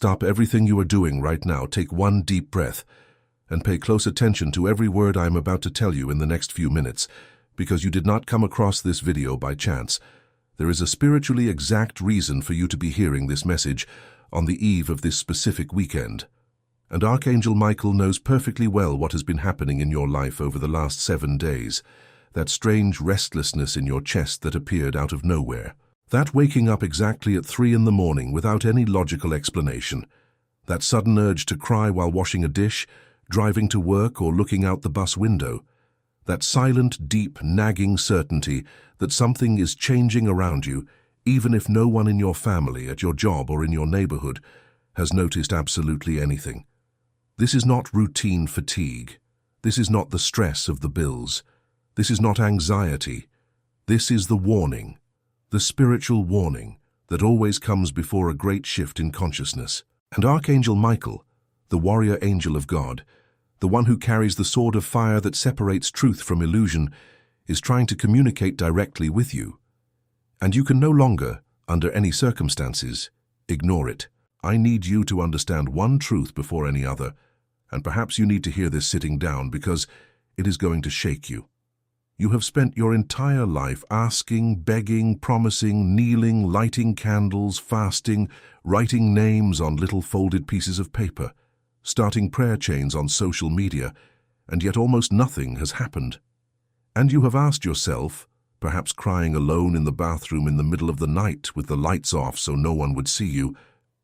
Stop everything you are doing right now, take one deep breath, and pay close attention to every word I am about to tell you in the next few minutes, because you did not come across this video by chance. There is a spiritually exact reason for you to be hearing this message on the eve of this specific weekend. And Archangel Michael knows perfectly well what has been happening in your life over the last 7 days, that strange restlessness in your chest that appeared out of nowhere. That waking up exactly at 3 in the morning without any logical explanation. That sudden urge to cry while washing a dish, driving to work, or looking out the bus window. That silent, deep, nagging certainty that something is changing around you, even if no one in your family, at your job, or in your neighborhood has noticed absolutely anything. This is not routine fatigue. This is not the stress of the bills. This is not anxiety. This is the warning. The spiritual warning that always comes before a great shift in consciousness. And Archangel Michael, the warrior angel of God, the one who carries the sword of fire that separates truth from illusion, is trying to communicate directly with you. And you can no longer, under any circumstances, ignore it. I need you to understand one truth before any other, and perhaps you need to hear this sitting down because it is going to shake you. You have spent your entire life asking, begging, promising, kneeling, lighting candles, fasting, writing names on little folded pieces of paper, starting prayer chains on social media, and yet almost nothing has happened. And you have asked yourself, perhaps crying alone in the bathroom in the middle of the night with the lights off so no one would see you,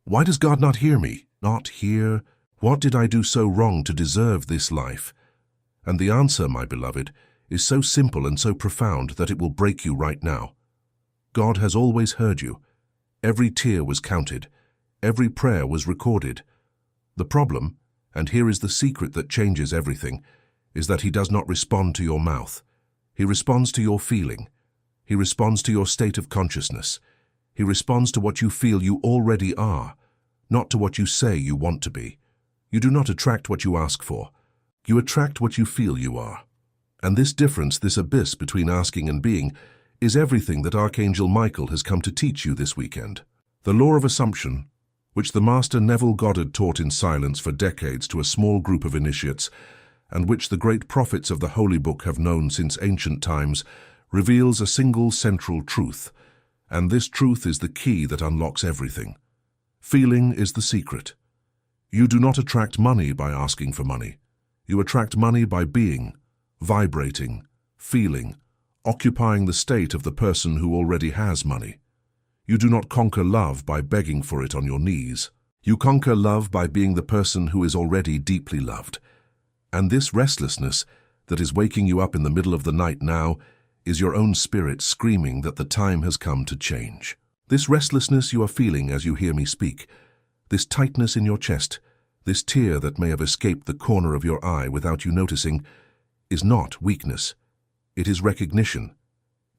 why does God not hear me? Not hear? What did I do so wrong to deserve this life? And the answer, my beloved, is so simple and so profound that it will break you right now. God has always heard you. Every tear was counted. Every prayer was recorded. The problem, and here is the secret that changes everything, is that He does not respond to your mouth. He responds to your feeling. He responds to your state of consciousness. He responds to what you feel you already are, not to what you say you want to be. You do not attract what you ask for. You attract what you feel you are. And this difference, this abyss between asking and being, is everything that Archangel Michael has come to teach you this weekend. The law of assumption, which the Master Neville Goddard taught in silence for decades to a small group of initiates, and which the great prophets of the Holy Book have known since ancient times, reveals a single central truth, and this truth is the key that unlocks everything. Feeling is the secret. You do not attract money by asking for money. You attract money by being, vibrating, feeling, occupying the state of the person who already has money. You do not conquer love by begging for it on your knees. You conquer love by being the person who is already deeply loved. And this restlessness that is waking you up in the middle of the night now is your own spirit screaming that the time has come to change. This restlessness you are feeling as you hear me speak, this tightness in your chest, this tear that may have escaped the corner of your eye without you noticing, is not weakness. It is recognition.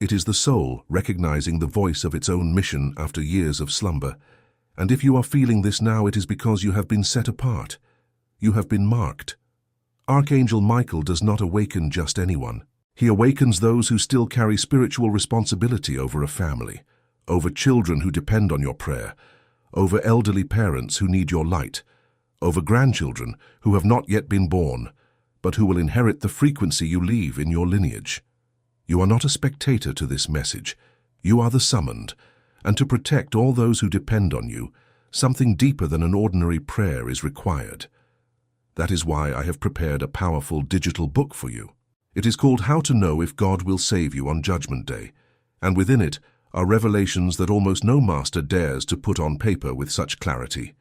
It is the soul recognizing the voice of its own mission after years of slumber. And if you are feeling this now, it is because you have been set apart. You have been marked. Archangel Michael does not awaken just anyone. He awakens those who still carry spiritual responsibility over a family, over children who depend on your prayer, over elderly parents who need your light, over grandchildren who have not yet been born, but who will inherit the frequency you leave in your lineage. You are not a spectator to this message. You are the summoned, and to protect all those who depend on you, something deeper than an ordinary prayer is required. That is why I have prepared a powerful digital book for you. It is called How to Know If God Will Save You on Judgment Day, and within it are revelations that almost no master dares to put on paper with such clarity.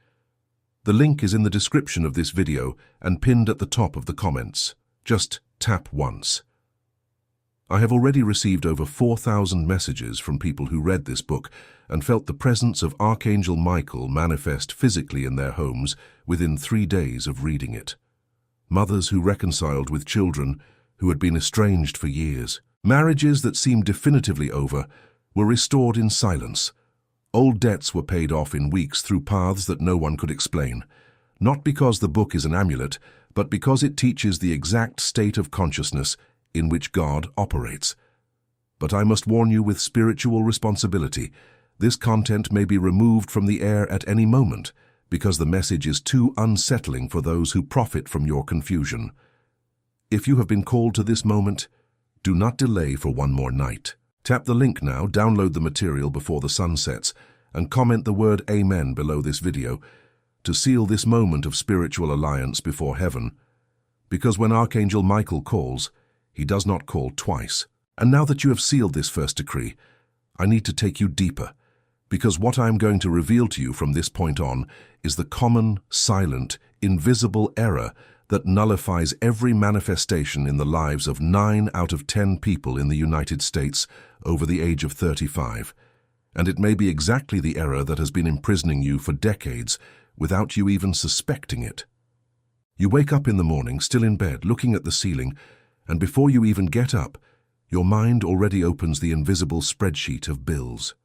The link is in the description of this video and pinned at the top of the comments. Just tap once. I have already received over 4,000 messages from people who read this book and felt the presence of Archangel Michael manifest physically in their homes within 3 days of reading it. Mothers who reconciled with children who had been estranged for years. Marriages that seemed definitively over were restored in silence. Old debts were paid off in weeks through paths that no one could explain, not because the book is an amulet, but because it teaches the exact state of consciousness in which God operates. But I must warn you with spiritual responsibility, this content may be removed from the air at any moment because the message is too unsettling for those who profit from your confusion. If you have been called to this moment, do not delay for one more night. Tap the link now, download the material before the sun sets, and comment the word Amen below this video to seal this moment of spiritual alliance before heaven. Because when Archangel Michael calls, he does not call twice. And now that you have sealed this first decree, I need to take you deeper, because what I am going to reveal to you from this point on is the common, silent, invisible error that nullifies every manifestation in the lives of 9 out of 10 people in the United States over the age of 35. And it may be exactly the error that has been imprisoning you for decades without you even suspecting it. You wake up in the morning, still in bed, looking at the ceiling, and before you even get up, your mind already opens the invisible spreadsheet of bills.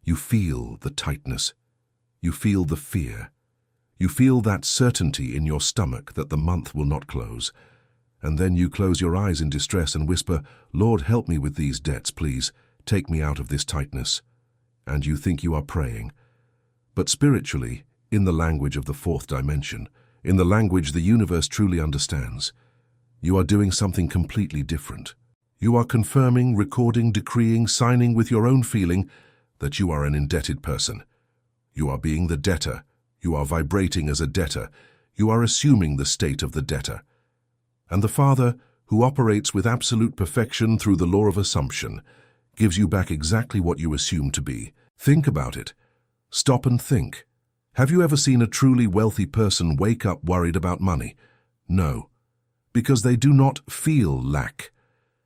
You feel the tightness. You feel the fear. You feel that certainty in your stomach that the month will not close. And then you close your eyes in distress and whisper, "Lord, help me with these debts, please. Take me out of this tightness." And you think you are praying. But spiritually, in the language of the fourth dimension, in the language the universe truly understands, you are doing something completely different. You are confirming, recording, decreeing, signing with your own feeling that you are an indebted person. You are being the debtor. You are vibrating as a debtor. You are assuming the state of the debtor. And the Father, who operates with absolute perfection through the law of assumption, gives you back exactly what you assume to be. Think about it. Stop and think. Have you ever seen a truly wealthy person wake up worried about money? No, because they do not feel lack.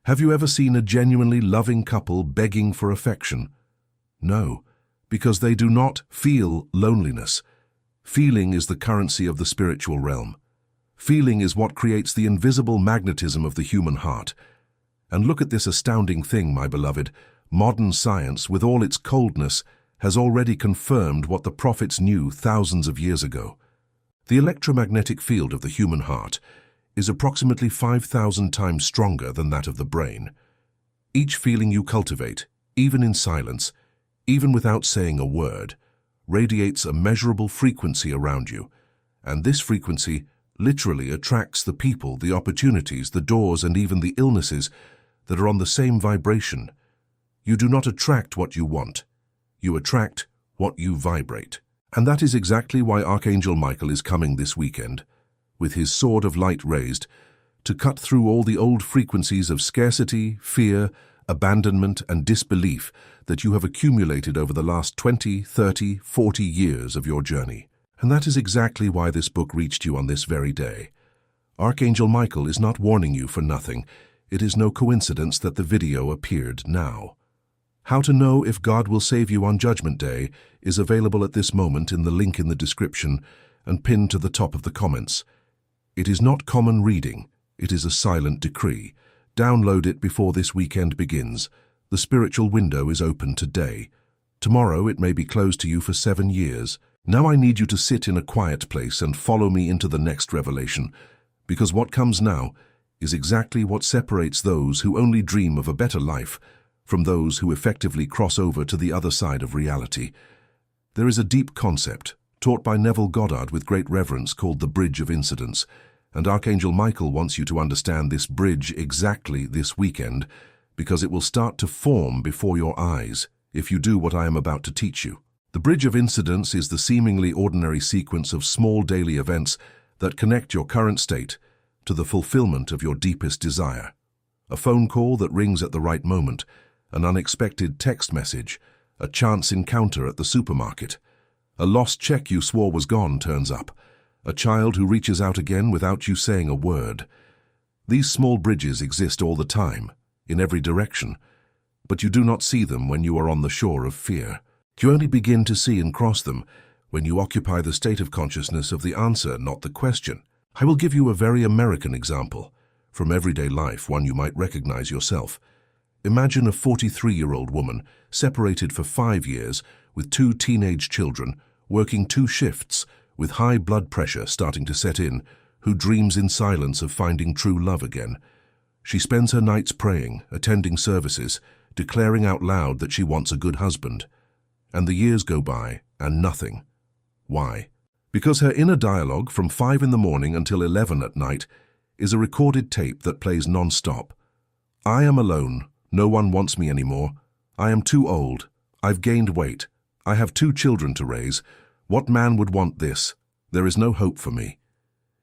Have you ever seen a genuinely loving couple begging for affection? No, because they do not feel loneliness. Feeling is the currency of the spiritual realm. Feeling is what creates the invisible magnetism of the human heart. And look at this astounding thing, my beloved. Modern science, with all its coldness, has already confirmed what the prophets knew thousands of years ago. The electromagnetic field of the human heart is approximately 5,000 times stronger than that of the brain. Each feeling you cultivate, even in silence, even without saying a word, radiates a measurable frequency around you, and this frequency literally attracts the people, the opportunities, the doors, and even the illnesses that are on the same vibration. You do not attract what you want. You attract what you vibrate. And that is exactly why Archangel Michael is coming this weekend, with his sword of light raised, to cut through all the old frequencies of scarcity, fear, abandonment, and disbelief that you have accumulated over the last 20, 30, 40 years of your journey. And that is exactly why this book reached you on this very day. Archangel Michael is not warning you for nothing. It is no coincidence that the video appeared now. How to know if God will save you on Judgment Day is available at this moment in the link in the description and pinned to the top of the comments. It is not common reading. It is a silent decree. Download it before this weekend begins. The spiritual window is open today. Tomorrow it may be closed to you for 7 years. Now I need you to sit in a quiet place and follow me into the next revelation, because what comes now is exactly what separates those who only dream of a better life from those who effectively cross over to the other side of reality. There is a deep concept, taught by Neville Goddard with great reverence, called the Bridge of Incidence, and Archangel Michael wants you to understand this bridge exactly this weekend, because it will start to form before your eyes if you do what I am about to teach you. The Bridge of Incidence is the seemingly ordinary sequence of small daily events that connect your current state to the fulfillment of your deepest desire. A phone call that rings at the right moment, an unexpected text message, a chance encounter at the supermarket. A lost check you swore was gone turns up. A child who reaches out again without you saying a word. These small bridges exist all the time, in every direction, but you do not see them when you are on the shore of fear. You only begin to see and cross them when you occupy the state of consciousness of the answer, not the question. I will give you a very American example, from everyday life, one you might recognize yourself. Imagine a 43-year-old woman, separated for 5 years, with 2 teenage children, working 2 shifts, with high blood pressure starting to set in, who dreams in silence of finding true love again. She spends her nights praying, attending services, declaring out loud that she wants a good husband. And the years go by, and nothing. Why? Because her inner dialogue from 5 in the morning until 11 at night is a recorded tape that plays non-stop. I am alone. No one wants me anymore. I am too old. I've gained weight. I have 2 children to raise. What man would want this? There is no hope for me.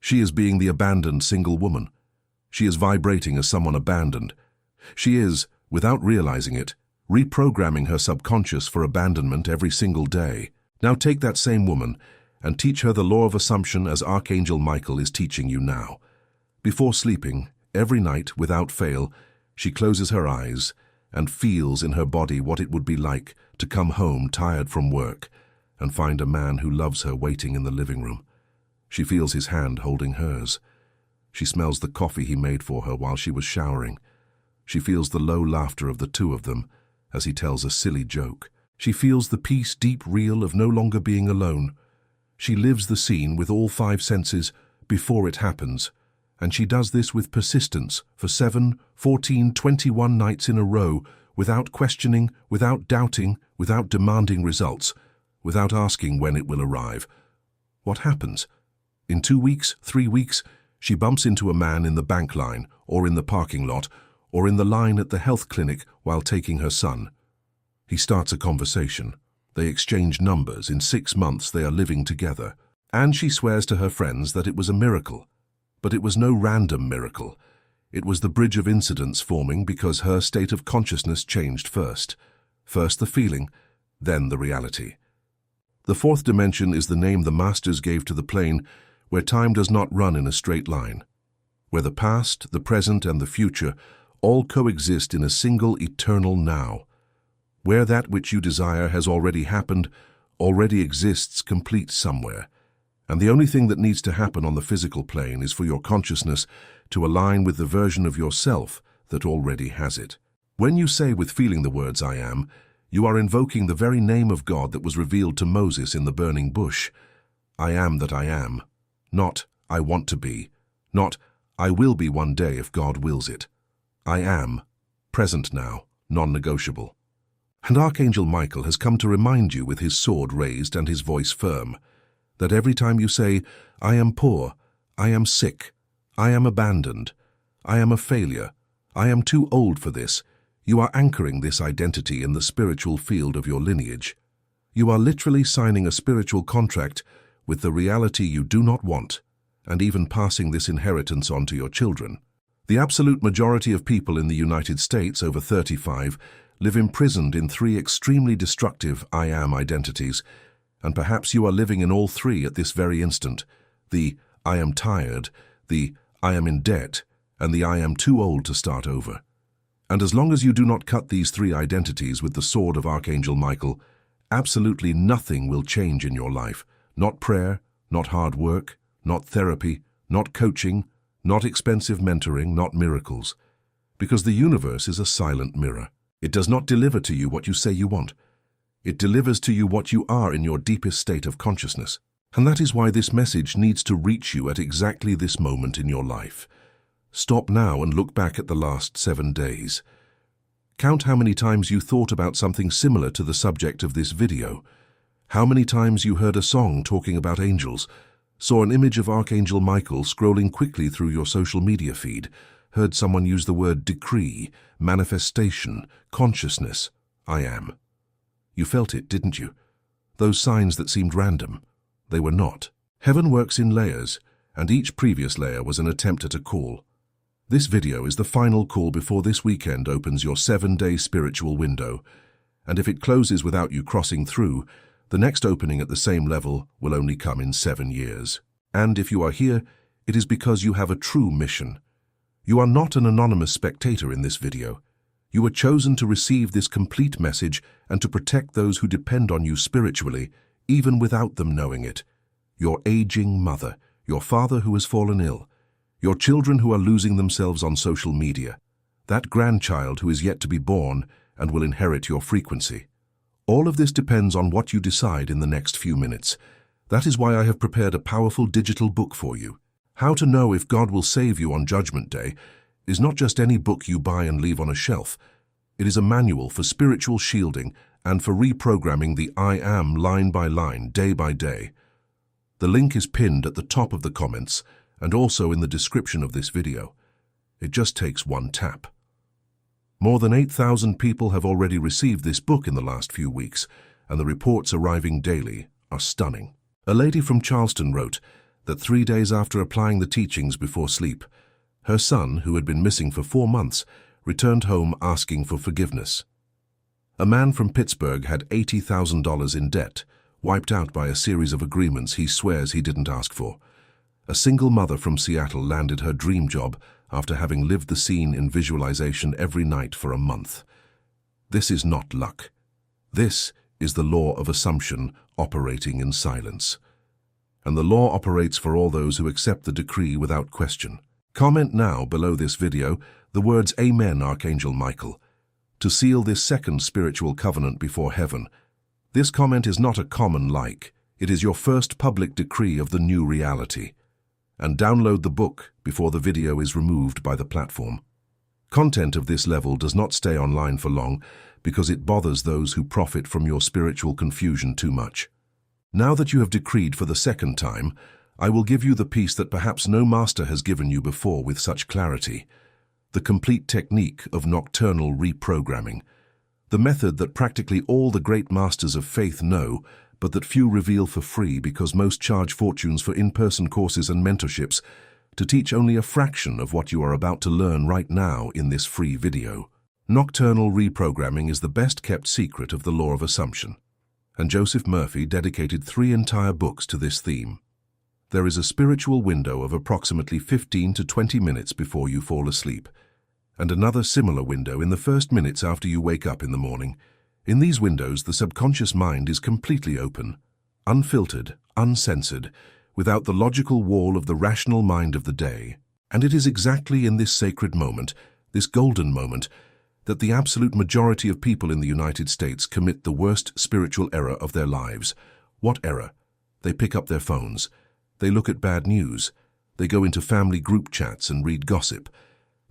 She is being the abandoned single woman. She is vibrating as someone abandoned. She is, without realizing it, reprogramming her subconscious for abandonment every single day. Now take that same woman and teach her the law of assumption as Archangel Michael is teaching you now. Before sleeping, every night, without fail, she closes her eyes and feels in her body what it would be like to come home tired from work and find a man who loves her waiting in the living room. She feels his hand holding hers. She smells the coffee he made for her while she was showering. She feels the low laughter of the 2 of them as he tells a silly joke. She feels the peace deep real of no longer being alone. She lives the scene with all 5 senses before it happens, and she does this with persistence for 7, 14, 21 nights in a row, without questioning, without doubting, without demanding results, without asking when it will arrive. What happens? In 2 weeks, 3 weeks, she bumps into a man in the bank line, or in the parking lot, or in the line at the health clinic while taking her son. He starts a conversation. They exchange numbers. In 6 months they are living together. And she swears to her friends that it was a miracle. But it was no random miracle. It was the bridge of incidents forming because her state of consciousness changed first. First the feeling, then the reality. The 4th dimension is the name the masters gave to the plane where time does not run in a straight line, where the past, the present, and the future all coexist in a single eternal now, where that which you desire has already happened, already exists complete somewhere, and the only thing that needs to happen on the physical plane is for your consciousness to align with the version of yourself that already has it. When you say with feeling the words I am, you are invoking the very name of God that was revealed to Moses in the burning bush. I am that I am. Not, I want to be. Not, I will be one day if God wills it. I am, present now, non-negotiable. And Archangel Michael has come to remind you with his sword raised and his voice firm, that every time you say, I am poor, I am sick, I am abandoned, I am a failure, I am too old for this, you are anchoring this identity in the spiritual field of your lineage. You are literally signing a spiritual contract with the reality you do not want, and even passing this inheritance on to your children. The absolute majority of people in the United States over 35 live imprisoned in 3 extremely destructive I am identities, and perhaps you are living in all 3 at this very instant. The I am tired, the I am in debt, and the I am too old to start over. And as long as you do not cut these 3 identities with the sword of Archangel Michael, absolutely nothing will change in your life. Not prayer, not hard work, not therapy, not coaching, not expensive mentoring, not miracles. Because the universe is a silent mirror. It does not deliver to you what you say you want. It delivers to you what you are in your deepest state of consciousness. And that is why this message needs to reach you at exactly this moment in your life. Stop now and look back at the last 7 days. Count how many times you thought about something similar to the subject of this video. How many times you heard a song talking about angels, saw an image of Archangel Michael scrolling quickly through your social media feed, heard someone use the word decree, manifestation, consciousness, I am. You felt it, didn't you? Those signs that seemed random. They were not. Heaven works in layers, and each previous layer was an attempt at a call. This video is the final call before this weekend opens your 7-day spiritual window, and if it closes without you crossing through, the next opening at the same level will only come in 7 years. And if you are here, it is because you have a true mission. You are not an anonymous spectator in this video. You were chosen to receive this complete message and to protect those who depend on you spiritually, even without them knowing it. Your aging mother, your father who has fallen ill, your children who are losing themselves on social media, that grandchild who is yet to be born and will inherit your frequency. All of this depends on what you decide in the next few minutes. That is why I have prepared a powerful digital book for you. How to Know If God Will Save You on Judgment Day is not just any book you buy and leave on a shelf. It is a manual for spiritual shielding and for reprogramming the I am line by line, day by day. The link is pinned at the top of the comments and also in the description of this video. It just takes one tap. More than 8,000 people have already received this book in the last few weeks, and the reports arriving daily are stunning. A lady from Charleston wrote that 3 days after applying the teachings before sleep, her son, who had been missing for 4 months, returned home asking for forgiveness. A man from Pittsburgh had $80,000 in debt, wiped out by a series of agreements he swears he didn't ask for. A single mother from Seattle landed her dream job after having lived the scene in visualization every night for a month. This is not luck. This is the law of assumption operating in silence. And the law operates for all those who accept the decree without question. Comment now below this video the words "Amen, Archangel Michael," to seal this second spiritual covenant before heaven. This comment is not a common like. It is your first public decree of the new reality. And download the book before the video is removed by the platform. Content of this level does not stay online for long because it bothers those who profit from your spiritual confusion too much. Now that you have decreed for the second time, I will give you the peace that perhaps no master has given you before with such clarity. The complete technique of nocturnal reprogramming. The method that practically all the great masters of faith know, but that few reveal for free because most charge fortunes for in-person courses and mentorships to teach only a fraction of what you are about to learn right now in this free video. Nocturnal reprogramming is the best-kept secret of the law of assumption, and Joseph Murphy dedicated 3 entire books to this theme. There is a spiritual window of approximately 15 to 20 minutes before you fall asleep, and another similar window in the first minutes after you wake up in the morning. In these windows, the subconscious mind is completely open, unfiltered, uncensored, without the logical wall of the rational mind of the day. And it is exactly in this sacred moment, this golden moment, that the absolute majority of people in the United States commit the worst spiritual error of their lives. What error? They pick up their phones. They look at bad news. They go into family group chats and read gossip.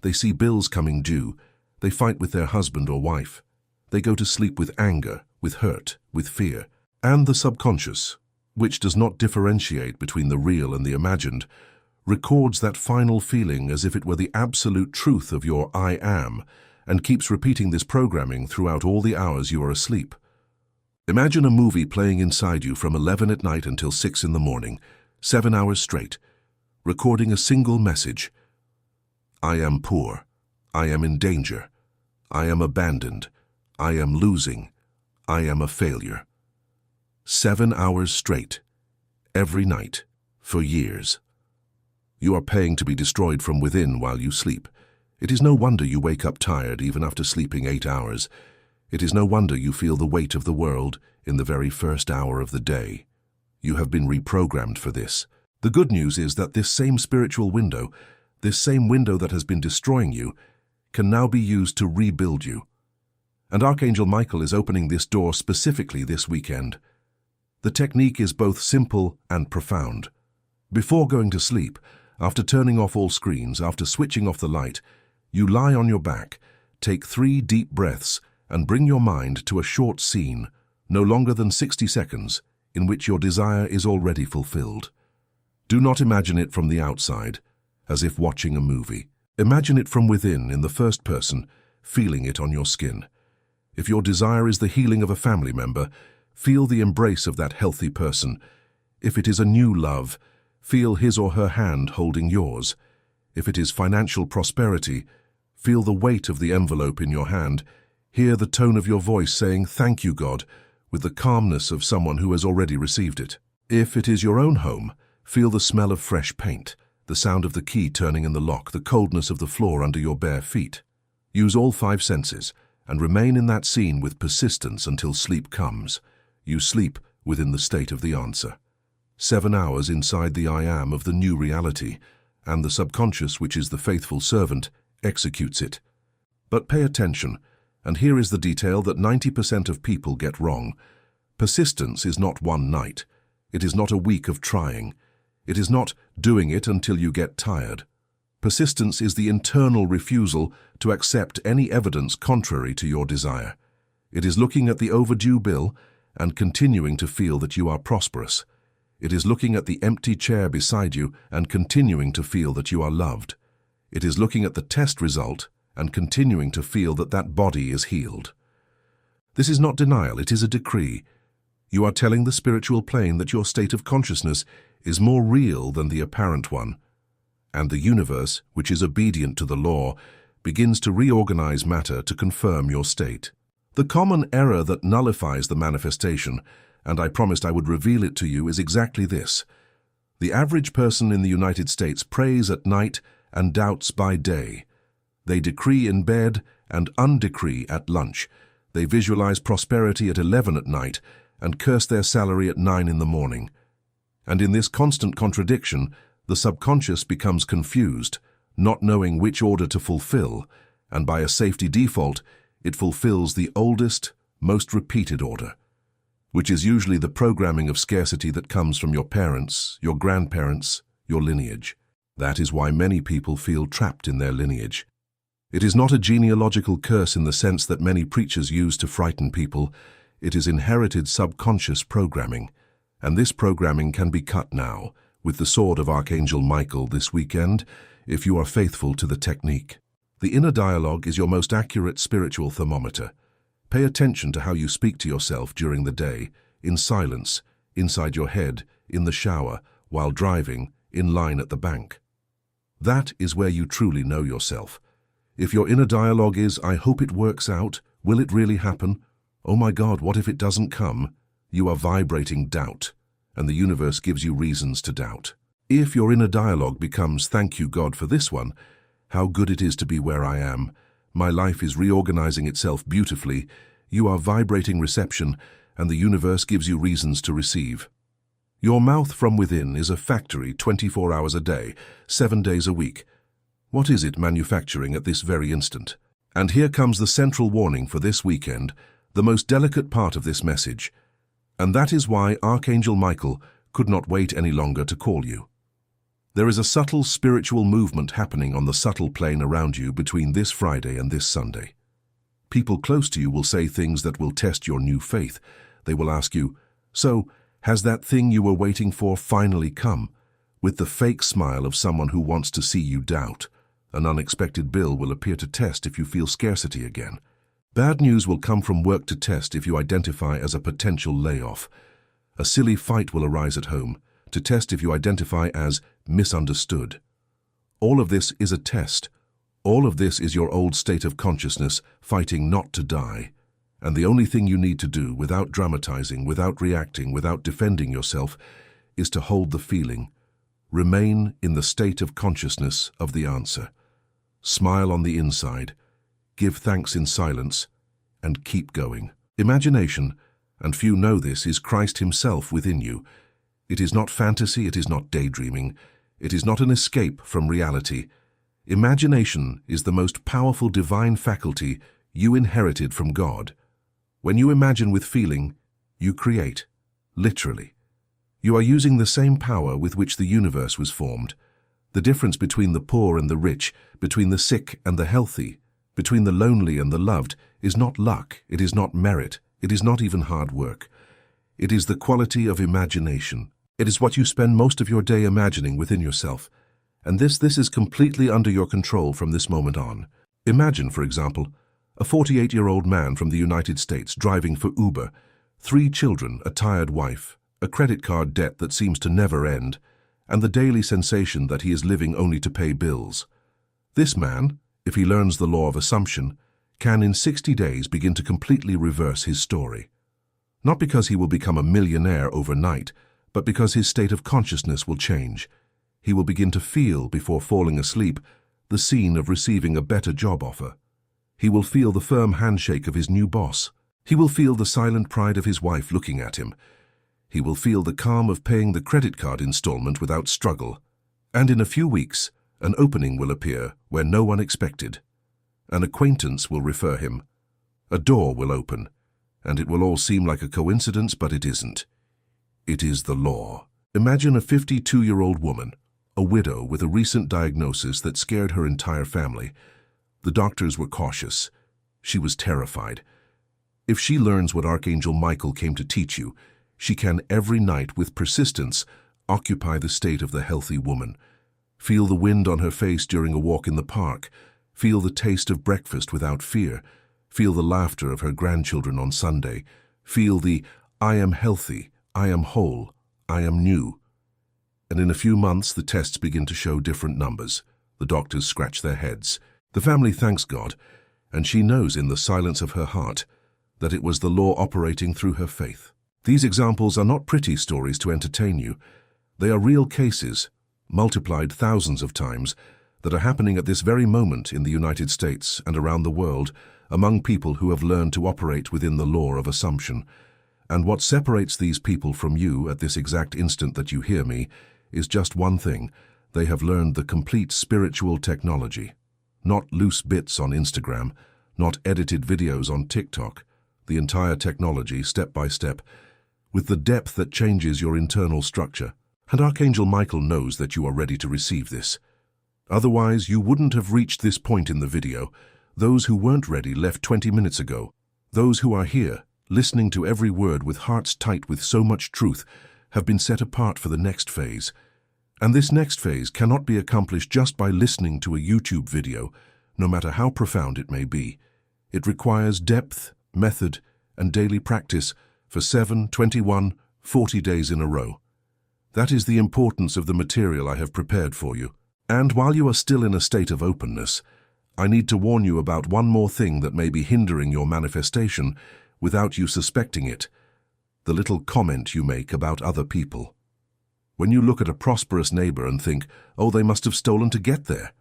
They see bills coming due. They fight with their husband or wife. They go to sleep with anger, with hurt, with fear. And the subconscious, which does not differentiate between the real and the imagined, records that final feeling as if it were the absolute truth of your I am, and keeps repeating this programming throughout all the hours you are asleep. Imagine a movie playing inside you from 11 at night until 6 in the morning, 7 hours straight, recording a single message. I am poor. I am in danger. I am abandoned. I am losing. I am a failure. 7 hours straight, every night, for years. You are paying to be destroyed from within while you sleep. It is no wonder you wake up tired even after sleeping 8 hours. It is no wonder you feel the weight of the world in the very first hour of the day. You have been reprogrammed for this. The good news is that this same spiritual window, this same window that has been destroying you, can now be used to rebuild you. And Archangel Michael is opening this door specifically this weekend. The technique is both simple and profound. Before going to sleep, after turning off all screens, after switching off the light, you lie on your back, take 3 deep breaths, and bring your mind to a short scene, no longer than 60 seconds, in which your desire is already fulfilled. Do not imagine it from the outside, as if watching a movie. Imagine it from within, in the first person, feeling it on your skin. If your desire is the healing of a family member, feel the embrace of that healthy person. If it is a new love, feel his or her hand holding yours. If it is financial prosperity, feel the weight of the envelope in your hand. Hear the tone of your voice saying, "Thank you, God," with the calmness of someone who has already received it. If it is your own home, feel the smell of fresh paint, the sound of the key turning in the lock, the coldness of the floor under your bare feet. Use all 5 senses and remain in that scene with persistence until sleep comes. You sleep within the state of the answer. 7 hours inside the I am of the new reality, and the subconscious, which is the faithful servant, executes it. But pay attention, and here is the detail that 90% of people get wrong. Persistence is not one night. It is not a week of trying. It is not doing it until you get tired. Persistence is the internal refusal to accept any evidence contrary to your desire. It is looking at the overdue bill and continuing to feel that you are prosperous. It is looking at the empty chair beside you and continuing to feel that you are loved. It is looking at the test result and continuing to feel that that body is healed. This is not denial, it is a decree. You are telling the spiritual plane that your state of consciousness is more real than the apparent one, and the universe, which is obedient to the law, begins to reorganize matter to confirm your state. The common error that nullifies the manifestation, and I promised I would reveal it to you, is exactly this. The average person in the United States prays at night and doubts by day. They decree in bed and undecree at lunch. They visualize prosperity at 11 at night and curse their salary at 9 in the morning. And in this constant contradiction, the subconscious becomes confused, not knowing which order to fulfill, and by a safety default, it fulfills the oldest, most repeated order, which is usually the programming of scarcity that comes from your parents, your grandparents, your lineage. That is why many people feel trapped in their lineage. It is not a genealogical curse in the sense that many preachers use to frighten people. It is inherited subconscious programming, and this programming can be cut now, with the sword of Archangel Michael this weekend, if you are faithful to the technique. The inner dialogue is your most accurate spiritual thermometer. Pay attention to how you speak to yourself during the day, in silence, inside your head, in the shower, while driving, in line at the bank. That is where you truly know yourself. If your inner dialogue is, "I hope it works out, will it really happen? Oh my God, what if it doesn't come?" you are vibrating doubt, and the universe gives you reasons to doubt. If your inner dialogue becomes, "Thank you, God, for this one. How good it is to be where I am. My life is reorganizing itself beautifully," you are vibrating reception, and the universe gives you reasons to receive. Your mouth from within is a factory 24 hours a day, 7 days a week. What is it manufacturing at this very instant? And here comes the central warning for this weekend, the most delicate part of this message. And that is why Archangel Michael could not wait any longer to call you. There is a subtle spiritual movement happening on the subtle plane around you between this Friday and this Sunday. People close to you will say things that will test your new faith. They will ask you, "So, has that thing you were waiting for finally come?" With the fake smile of someone who wants to see you doubt. An unexpected bill will appear to test if you feel scarcity again. Bad news will come from work to test if you identify as a potential layoff. A silly fight will arise at home to test if you identify as misunderstood. All of this is a test. All of this is your old state of consciousness fighting not to die. And the only thing you need to do, without dramatizing, without reacting, without defending yourself, is to hold the feeling. Remain in the state of consciousness of the answer. Smile on the inside. Give thanks in silence, and keep going. Imagination, and few know this, is Christ himself within you. It is not fantasy, it is not daydreaming, it is not an escape from reality. Imagination is the most powerful divine faculty you inherited from God. When you imagine with feeling, you create, literally. You are using the same power with which the universe was formed. The difference between the poor and the rich, between the sick and the healthy, between the lonely and the loved, is not luck, it is not merit, it is not even hard work. It is the quality of imagination. It is what you spend most of your day imagining within yourself. And this is completely under your control from this moment on. Imagine, for example, a 48-year-old man from the United States driving for Uber, 3 children, a tired wife, a credit card debt that seems to never end, and the daily sensation that he is living only to pay bills. This man, if he learns the law of assumption, can in 60 days begin to completely reverse his story. Not because he will become a millionaire overnight, but because his state of consciousness will change. He will begin to feel, before falling asleep, the scene of receiving a better job offer. He will feel the firm handshake of his new boss. He will feel the silent pride of his wife looking at him. He will feel the calm of paying the credit card installment without struggle. And in a few weeks, an opening will appear where no one expected. An acquaintance will refer him. A door will open, and it will all seem like a coincidence, but it isn't. It is the law. Imagine a 52-year-old woman, a widow with a recent diagnosis that scared her entire family. The doctors were cautious. She was terrified. If she learns what Archangel Michael came to teach you, she can every night with persistence occupy the state of the healthy woman. Feel the wind on her face during a walk in the park. Feel the taste of breakfast without fear. Feel the laughter of her grandchildren on Sunday. Feel the "I am healthy, I am whole, I am new." And in a few months, the tests begin to show different numbers. The doctors scratch their heads. The family thanks God, and she knows in the silence of her heart that it was the law operating through her faith. These examples are not pretty stories to entertain you. They are real cases, multiplied thousands of times, that are happening at this very moment in the United States and around the world among people who have learned to operate within the law of assumption. And what separates these people from you at this exact instant that you hear me is just one thing. They have learned the complete spiritual technology. Not loose bits on Instagram, not edited videos on TikTok. The entire technology, step by step, with the depth that changes your internal structure. And Archangel Michael knows that you are ready to receive this. Otherwise, you wouldn't have reached this point in the video. Those who weren't ready left 20 minutes ago. Those who are here, listening to every word with hearts tight with so much truth, have been set apart for the next phase. And this next phase cannot be accomplished just by listening to a YouTube video, no matter how profound it may be. It requires depth, method, and daily practice for 7, 21, 40 days in a row. That is the importance of the material I have prepared for you. And while you are still in a state of openness, I need to warn you about one more thing that may be hindering your manifestation without you suspecting it: the little comment you make about other people. When you look at a prosperous neighbor and think, "Oh, they must have stolen to get there,"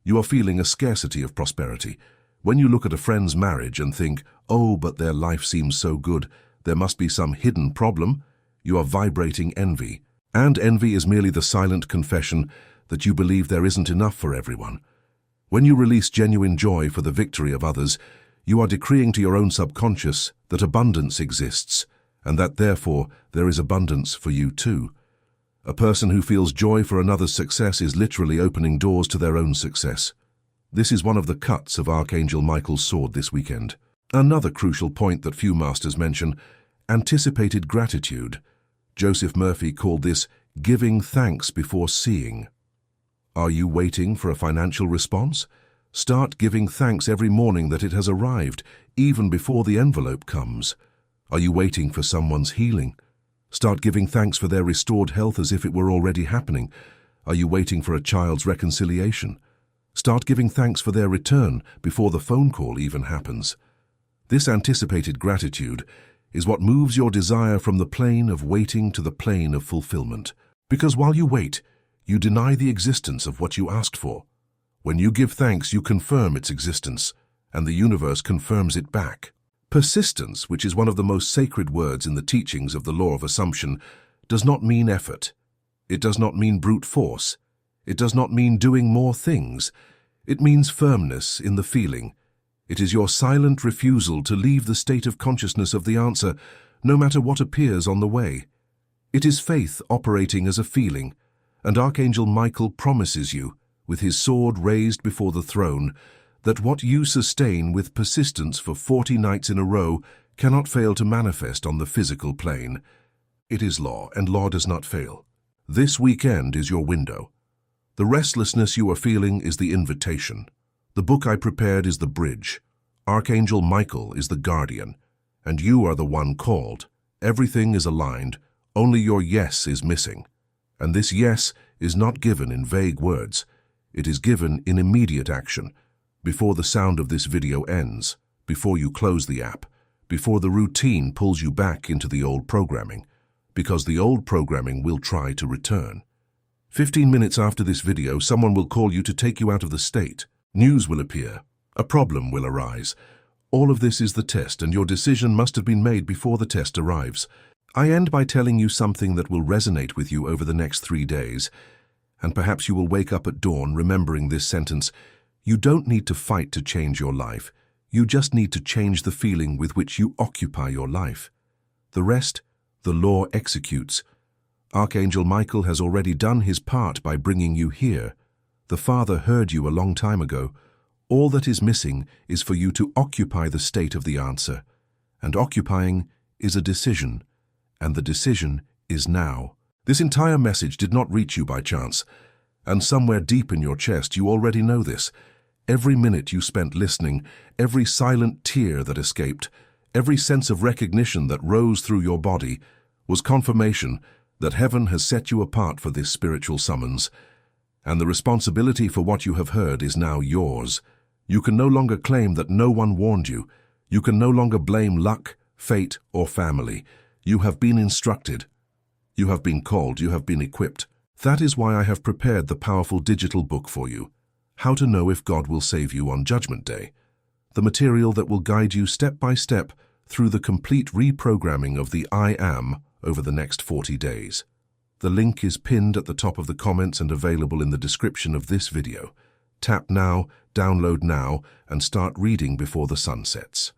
you are feeling a scarcity of prosperity. When you look at a friend's marriage and think, "Oh, but their life seems so good, there must be some hidden problem," you are vibrating envy. And envy is merely the silent confession that you believe there isn't enough for everyone. When you release genuine joy for the victory of others, you are decreeing to your own subconscious that abundance exists, and that therefore there is abundance for you too. A person who feels joy for another's success is literally opening doors to their own success. This is one of the cuts of Archangel Michael's sword this weekend. Another crucial point that few masters mention: anticipated gratitude. Joseph Murphy called this giving thanks before seeing. Are you waiting for a financial response? Start giving thanks every morning that it has arrived, even before the envelope comes. Are you waiting for someone's healing? Start giving thanks for their restored health as if it were already happening. Are you waiting for a child's reconciliation? Start giving thanks for their return before the phone call even happens. This anticipated gratitude is what moves your desire from the plane of waiting to the plane of fulfillment. Because while you wait, you deny the existence of what you asked for. When you give thanks, you confirm its existence, and the universe confirms it back. Persistence, which is one of the most sacred words in the teachings of the law of assumption, does not mean effort. It does not mean brute force. It does not mean doing more things. It means firmness in the feeling. It is your silent refusal to leave the state of consciousness of the answer, no matter what appears on the way. It is faith operating as a feeling, and Archangel Michael promises you, with his sword raised before the throne, that what you sustain with persistence for 40 nights in a row cannot fail to manifest on the physical plane. It is law, and law does not fail. This weekend is your window. The restlessness you are feeling is the invitation. The book I prepared is the bridge. Archangel Michael is the guardian, and you are the one called. Everything is aligned, only your yes is missing. And this yes is not given in vague words. It is given in immediate action, before the sound of this video ends, before you close the app, before the routine pulls you back into the old programming, because the old programming will try to return. 15 minutes after this video, someone will call you to take you out of the state. News will appear. A problem will arise. All of this is the test, and your decision must have been made before the test arrives. I end by telling you something that will resonate with you over the next 3 days, and perhaps you will wake up at dawn remembering this sentence: you don't need to fight to change your life. You just need to change the feeling with which you occupy your life. The rest, the law executes. Archangel Michael has already done his part by bringing you here. The Father heard you a long time ago. All that is missing is for you to occupy the state of the answer. And occupying is a decision. and the decision is now. This entire message did not reach you by chance, and somewhere deep in your chest you already know this. Every minute you spent listening, every silent tear that escaped, every sense of recognition that rose through your body was confirmation that heaven has set you apart for this spiritual summons, and the responsibility for what you have heard is now yours. You can no longer claim that no one warned you. You can no longer blame luck, fate, or family. You have been instructed. You have been called. You have been equipped. That is why I have prepared the powerful digital book for you, How to Know If God Will Save You on Judgment Day, the material that will guide you step by step through the complete reprogramming of the I Am over the next 40 days. The link is pinned at the top of the comments and available in the description of this video. Tap now, download now, and start reading before the sun sets.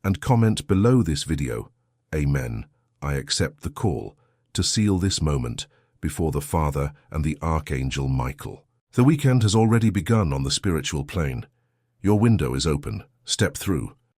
And comment below this video, Amen, I accept the call, to seal this moment before the Father and the Archangel Michael. The weekend has already begun on the spiritual plane. Your window is open. Step through.